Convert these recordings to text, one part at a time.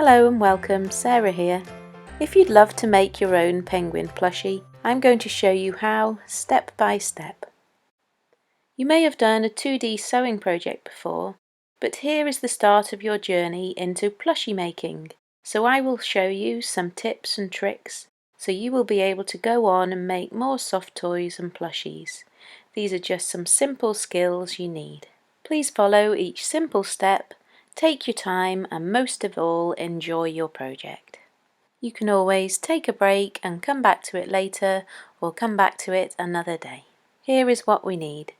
Hello and welcome, Sarah here. If you'd love to make your own penguin plushie, I'm going to show you how, step by step. You may have done a 2D sewing project before, but here is the start of your journey into plushie making. So I will show you some tips and tricks so you will be able to go on and make more soft toys and plushies. These are just some simple skills you need. Please follow each simple step. Take your time and most of all enjoy your project. You can always take a break and come back to it later or come back to it another day. Here is what we need.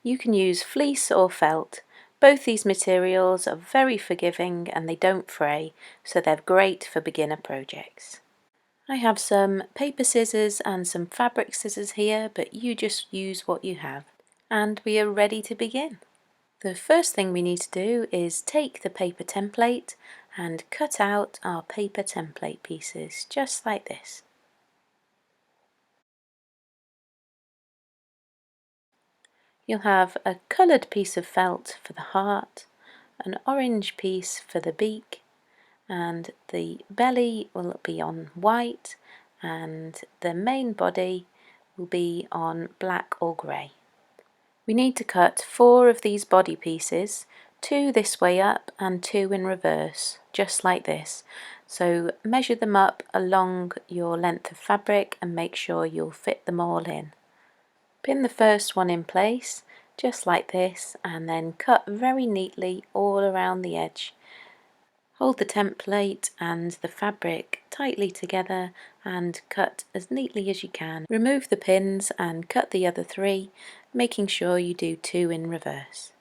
You can use fleece or felt. Both these materials are very forgiving and they don't fray, so they're great for beginner projects. I have some paper scissors and some fabric scissors here, but you just use what you have. And we are ready to begin. The first thing we need to do is take the paper template and cut out our paper template pieces, just like this. You'll have a coloured piece of felt for the heart, an orange piece for the beak, and the belly will be on white, and the main body will be on black or grey. We need to cut 4 of these body pieces, 2 this way up and 2 in reverse, just like this. So measure them up along your length of fabric and make sure you'll fit them all in. Pin the first one in place, just like this, and then cut very neatly all around the edge. Hold the template and the fabric tightly together and cut as neatly as you can. Remove the pins and cut the other 3, making sure you do 2 in reverse.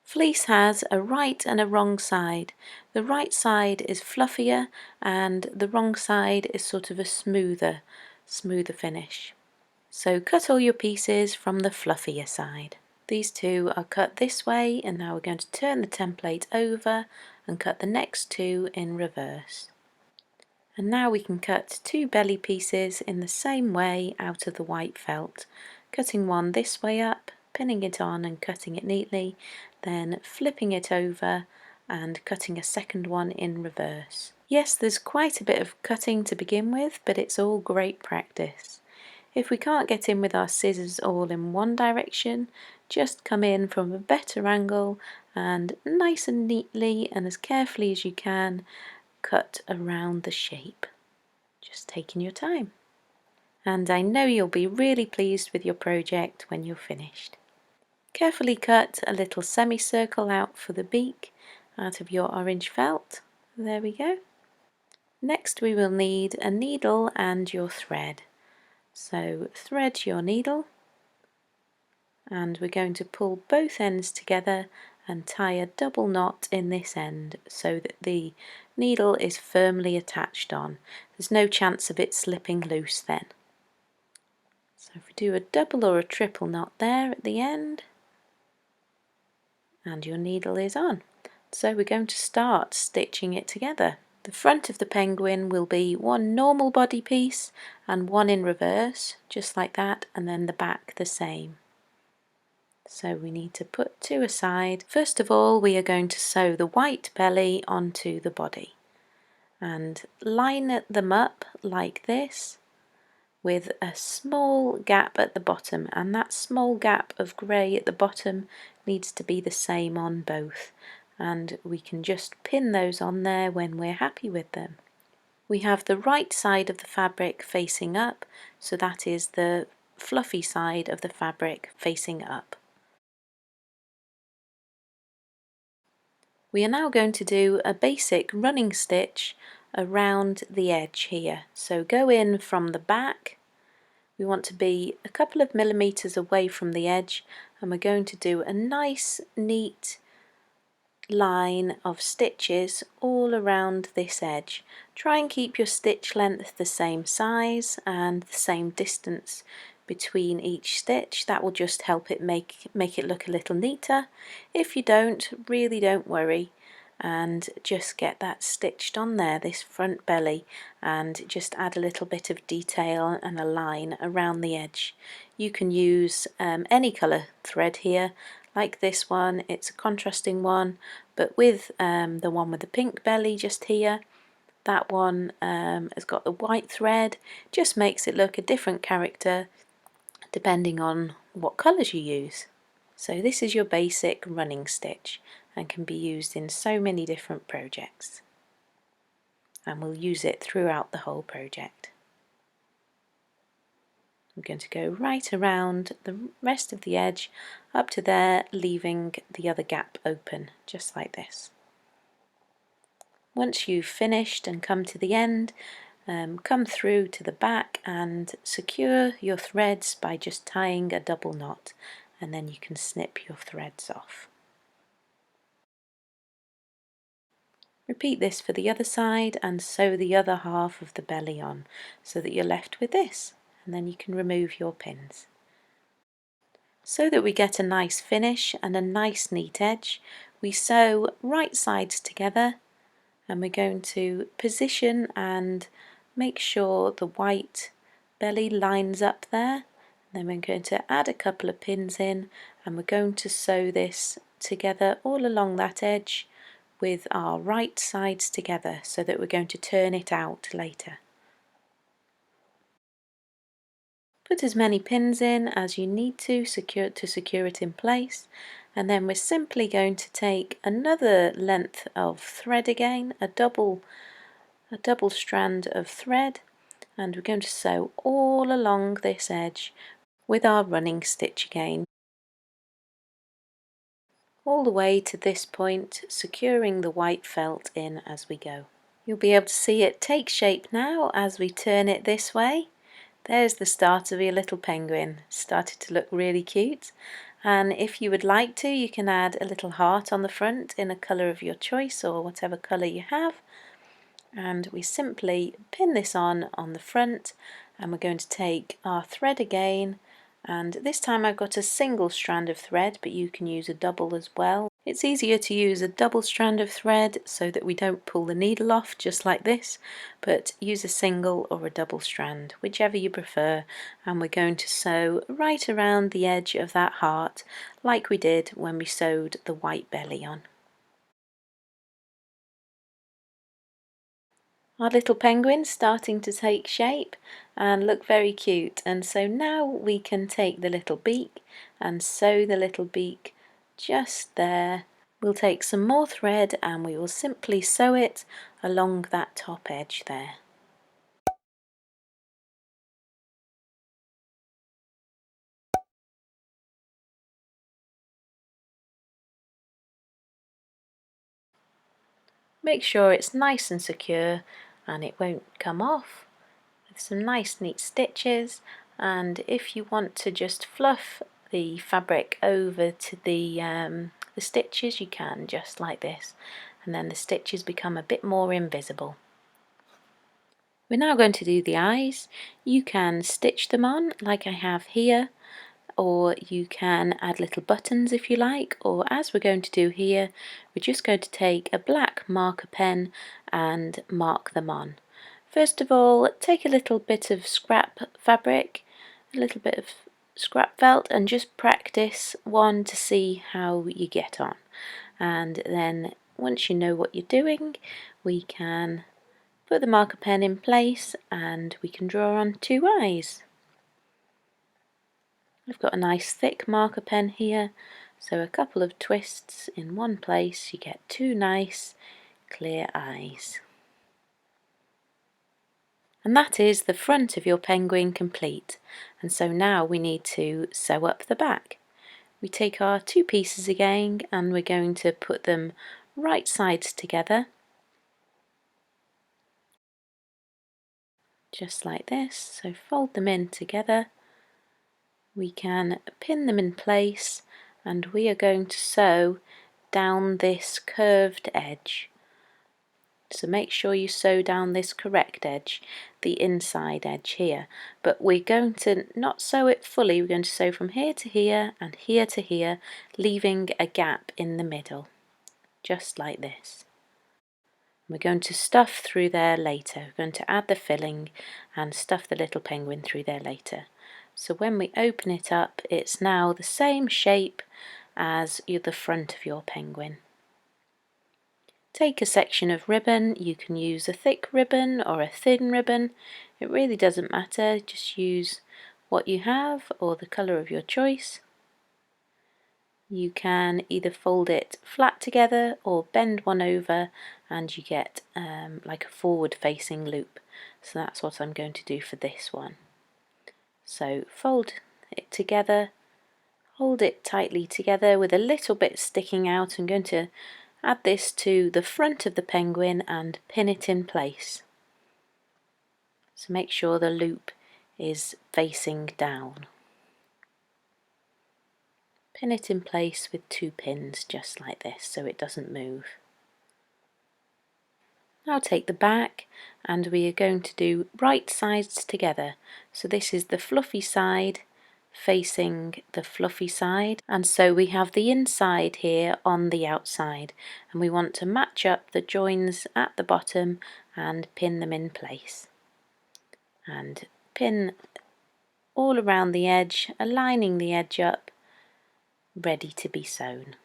Fleece has a right and a wrong side. The right side is fluffier and the wrong side is sort of a smoother finish. So cut all your pieces from the fluffier side. These 2 are cut this way, and now we're going to turn the template over and cut the next 2 in reverse. And now we can cut 2 belly pieces in the same way out of the white felt, cutting one this way up, pinning it on and cutting it neatly, then flipping it over and cutting a second one in reverse. Yes, there's quite a bit of cutting to begin with, but it's all great practice. If we can't get in with our scissors all in one direction, just come in from a better angle and nice and neatly and as carefully as you can cut around the shape. Just taking your time. And I know you'll be really pleased with your project when you're finished. Carefully cut a little semicircle out for the beak out of your orange felt. There we go. Next we will need a needle and your thread. So thread your needle and we're going to pull both ends together and tie a double knot in this end so that the needle is firmly attached on. There's no chance of it slipping loose then. So if we do a double or a triple knot there at the end, and your needle is on. So we're going to start stitching it together. The front of the penguin will be 1 normal body piece and 1 in reverse, just like that, and then the back the same. So we need to put 2 aside. First of all, we are going to sew the white belly onto the body and line them up like this with a small gap at the bottom, and that small gap of grey at the bottom needs to be the same on both, and we can just pin those on there when we're happy with them. We have the right side of the fabric facing up, so that is the fluffy side of the fabric facing up. We are now going to do a basic running stitch around the edge here. So go in from the back. We want to be a couple of millimeters away from the edge, and we're going to do a nice neat line of stitches all around this edge. Try and keep your stitch length the same size and the same distance between each stitch. That will just help it make it look a little neater. If you don't, really don't worry, and just get that stitched on there, this front belly, and just add a little bit of detail and a line around the edge. You can use any colour thread here, Like this one, it's a contrasting one, but with the one with the pink belly just here, that one has got the white thread, just makes it look a different character depending on what colours you use. So this is your basic running stitch and can be used in so many different projects, and we'll use it throughout the whole project. I'm going to go right around the rest of the edge up to there, leaving the other gap open, just like this. Once you've finished and come to the end, come through to the back and secure your threads by just tying a double knot, and then you can snip your threads off. Repeat this for the other side and sew the other half of the belly on so that you're left with this, and then you can remove your pins. So that we get a nice finish and a nice neat edge, we sew right sides together, and we're going to position and make sure the white belly lines up there. Then we're going to add a couple of pins in, and we're going to sew this together all along that edge with our right sides together, so that we're going to turn it out later. Put as many pins in as you need to secure it in place, and then we're simply going to take another length of thread again, a double strand of thread, and we're going to sew all along this edge with our running stitch again, all the way to this point, securing the white felt in as we go. You'll be able to see it take shape now as we turn it this way. There's the start of your little penguin. Started to look really cute, and if you would like to, you can add a little heart on the front in a colour of your choice or whatever colour you have, and we simply pin this on the front, and we're going to take our thread again, and this time I've got a single strand of thread, but you can use a double as well. It's easier to use a double strand of thread so that we don't pull the needle off just like this, but use a single or a double strand, whichever you prefer, and we're going to sew right around the edge of that heart like we did when we sewed the white belly on. Our little penguin's starting to take shape and look very cute, and so now we can take the little beak and sew the little beak just there. We'll take some more thread and we will simply sew it along that top edge there. Make sure it's nice and secure and it won't come off, with some nice neat stitches, and if you want to just fluff the fabric over to the stitches, you can, just like this, and then the stitches become a bit more invisible. We're now going to do the eyes. You can stitch them on like I have here, or you can add little buttons if you like, or as we're going to do here, we're just going to take a black marker pen and mark them on. First of all, take a little bit of scrap fabric, a little bit of scrap felt, and just practice one to see how you get on. And then once you know what you're doing, we can put the marker pen in place and we can draw on two eyes. I've got a nice thick marker pen here, so a couple of twists in one place, you get two nice clear eyes. And that is the front of your penguin complete. And so now we need to sew up the back. We take our two pieces again and we're going to put them right sides together, just like this. So fold them in together. We can pin them in place and we are going to sew down this curved edge. So make sure you sew down this correct edge, the inside edge here, but we're going to not sew it fully. We're going to sew from here to here and here to here, leaving a gap in the middle, just like this. We're going to stuff through there later. We're going to add the filling and stuff the little penguin through there later. So when we open it up, it's now the same shape as the front of your penguin. Take a section of ribbon. You can use a thick ribbon or a thin ribbon. It really doesn't matter, just use what you have or the colour of your choice. You can either fold it flat together or bend one over and you get like a forward facing loop. So that's what I'm going to do for this one. So fold it together, hold it tightly together with a little bit sticking out. I'm going to add this to the front of the penguin and pin it in place. So make sure the loop is facing down. Pin it in place with 2 pins just like this so it doesn't move. Now take the back and we are going to do right sides together. So this is the fluffy side facing the fluffy side, and so we have the inside here on the outside, and we want to match up the joins at the bottom and pin them in place. And pin all around the edge, aligning the edge up, ready to be sewn.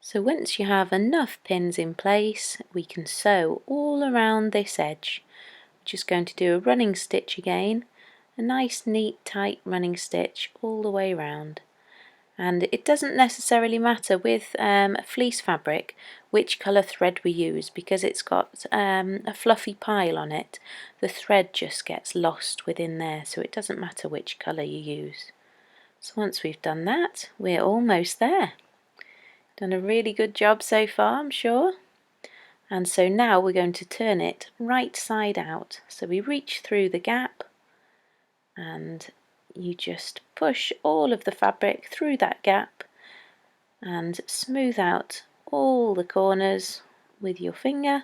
So once you have enough pins in place, we can sew all around this edge. We're just going to do a running stitch again, a nice neat tight running stitch all the way around. And it doesn't necessarily matter with fleece fabric which colour thread we use, because it's got a fluffy pile on it. The thread just gets lost within there, so it doesn't matter which colour you use. So once we've done that, we're almost there. Done a really good job so far, I'm sure. And so now we're going to turn it right side out. So we reach through the gap and you just push all of the fabric through that gap and smooth out all the corners with your finger,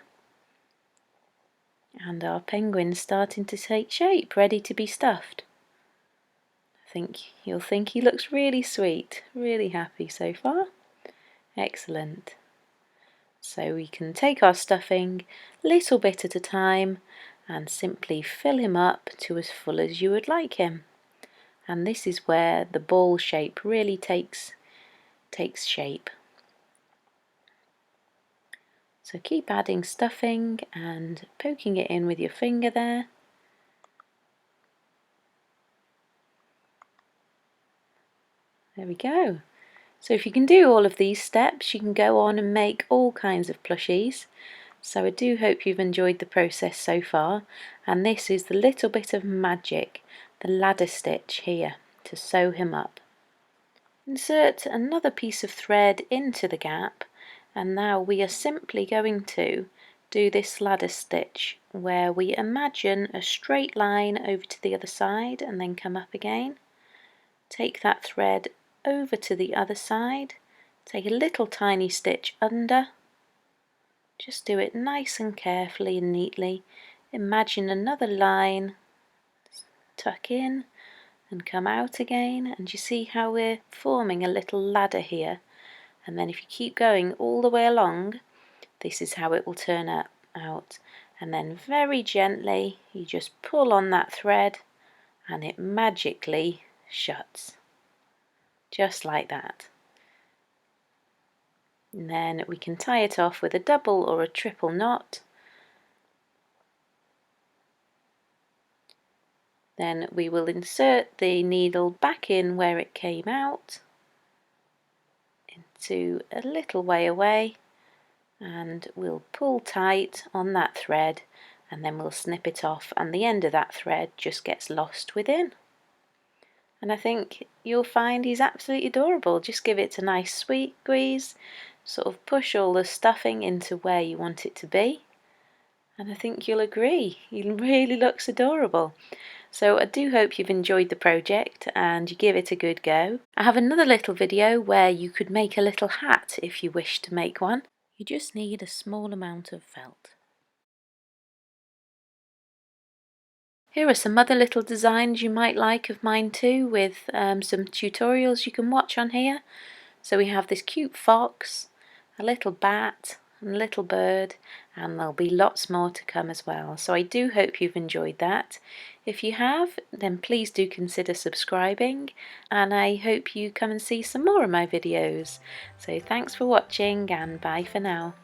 and our penguin's starting to take shape, ready to be stuffed. I think you'll think he looks really sweet, really happy so far. Excellent. So we can take our stuffing little bit at a time and simply fill him up to as full as you would like him. And this is where the ball shape really takes shape. So keep adding stuffing and poking it in with your finger there. There we go. So if you can do all of these steps, you can go on and make all kinds of plushies. So I do hope you've enjoyed the process so far, and this is the little bit of magic, the ladder stitch here, to sew him up. Insert another piece of thread into the gap, and now we are simply going to do this ladder stitch where we imagine a straight line over to the other side and then come up again. Take that thread over to the other side, take a little tiny stitch under, just do it nice and carefully and neatly. Imagine another line, tuck in and come out again, and you see how we're forming a little ladder here. And then if you keep going all the way along, this is how it will turn out. And then very gently you just pull on that thread and it magically shuts. Just like that. And then we can tie it off with a double or a triple knot. Then we will insert the needle back in where it came out, into a little way away, and we'll pull tight on that thread and then we'll snip it off, and the end of that thread just gets lost within. And I think you'll find he's absolutely adorable. Just give it a nice squeeze, sort of push all the stuffing into where you want it to be, and I think you'll agree, he really looks adorable. So I do hope you've enjoyed the project and you give it a good go. I have another little video where you could make a little hat if you wish to make one. You just need a small amount of felt. Here are some other little designs you might like of mine too, with some tutorials you can watch on here. So we have this cute fox, a little bat, and little bird, and there'll be lots more to come as well. So I do hope you've enjoyed that. If you have, then please do consider subscribing, and I hope you come and see some more of my videos. So thanks for watching, and bye for now.